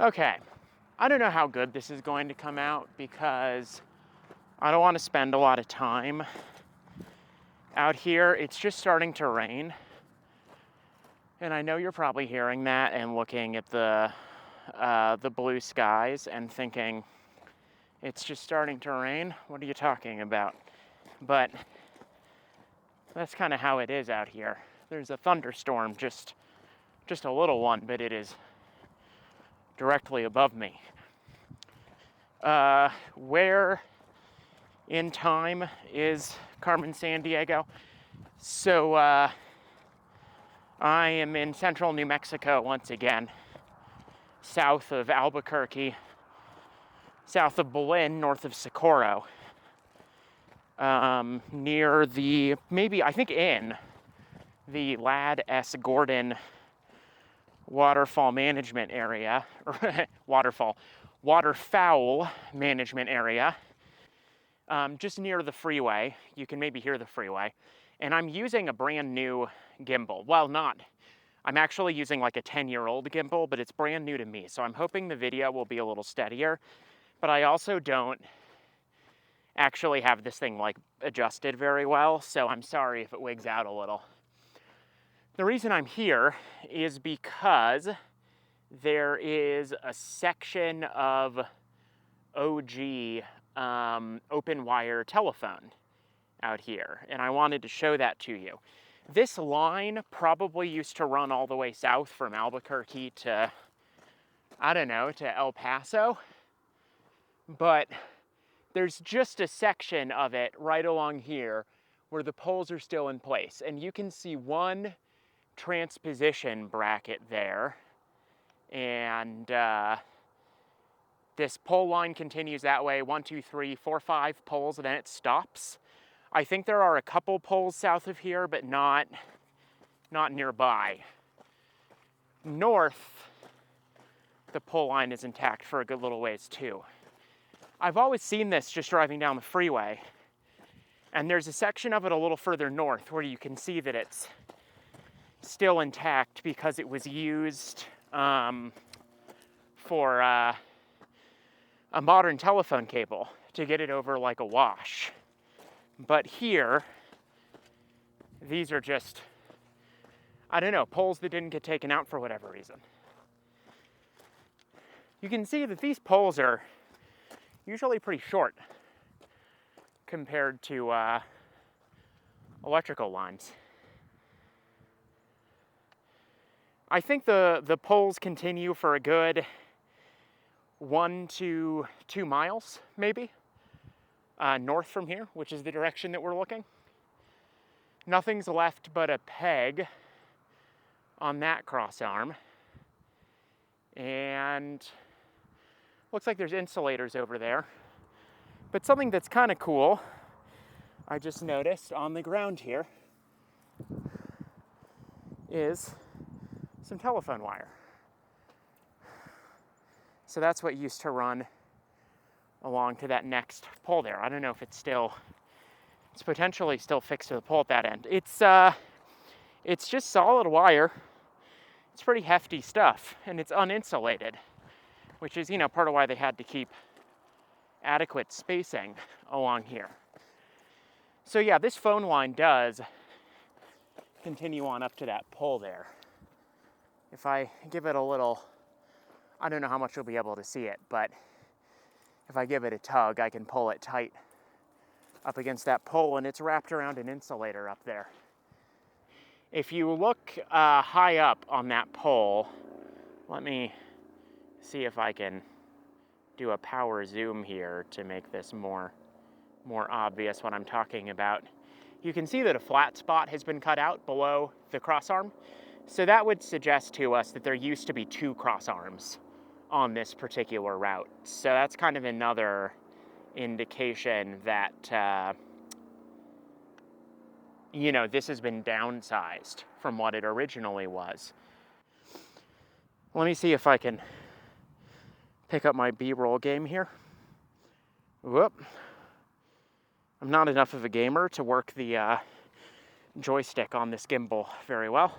Okay, I don't know how good this is going to come out because I don't want to spend a lot of time out here. It's just starting to rain. And I know you're probably hearing that and looking at the blue skies and thinking, it's just starting to rain? What are you talking about? But that's kind of how it is out here. There's a thunderstorm, just a little one, but it is directly above me. Where in time is Carmen Sandiego? So I am in central New Mexico once again, south of Albuquerque, south of Belen, north of Socorro, near the, in the Ladd S. Gordon waterfall management area, waterfowl management area, just near the freeway. You can maybe hear the freeway. And I'm using a brand new gimbal. Well, I'm actually using like a 10-year-old gimbal, but it's brand new to me. So I'm hoping the video will be a little steadier. But I also don't actually have this thing like adjusted very well. So I'm sorry if it wigs out a little. The reason I'm here is because there is a section of OG open wire telephone out here, and I wanted to show that to you. This line probably used to run all the way south from Albuquerque to, to El Paso, but there's just a section of it right along here where the poles are still in place, and you can see one transposition bracket there, and this pole line continues that way, 1, 2, 3, 4, 5 poles, and then it stops. I think there are a couple poles south of here, but not nearby. North, the pole line is intact for a good little ways too. I've always seen this just driving down the freeway, and there's a section of it a little further north where you can see that it's still intact because it was used for a modern telephone cable to get it over like a wash. But here, these are just, poles that didn't get taken out for whatever reason. You can see that these poles are usually pretty short compared to electrical lines. I think the poles continue for a good 1 to 2 miles, maybe, north from here, which is the direction that we're looking. Nothing's left but a peg on that cross arm. And looks like there's insulators over there. But something that's kind of cool, I just noticed on the ground here, is some telephone wire. So that's what used to run along to that next pole there. I don't know if it's potentially still fixed to the pole at that end. It's just solid wire. It's pretty hefty stuff, and it's uninsulated, which is, part of why they had to keep adequate spacing along here. So yeah, this phone line does continue on up to that pole there. If I give it a little, I don't know how much you'll be able to see it, but if I give it a tug, I can pull it tight up against that pole, and it's wrapped around an insulator up there. If you look high up on that pole, let me see if I can do a power zoom here to make this more obvious what I'm talking about. You can see that a flat spot has been cut out below the crossarm. So that would suggest to us that there used to be 2 crossarms on this particular route. So that's kind of another indication that, this has been downsized from what it originally was. Let me see if I can pick up my B-roll game here. Whoop. I'm not enough of a gamer to work the joystick on this gimbal very well.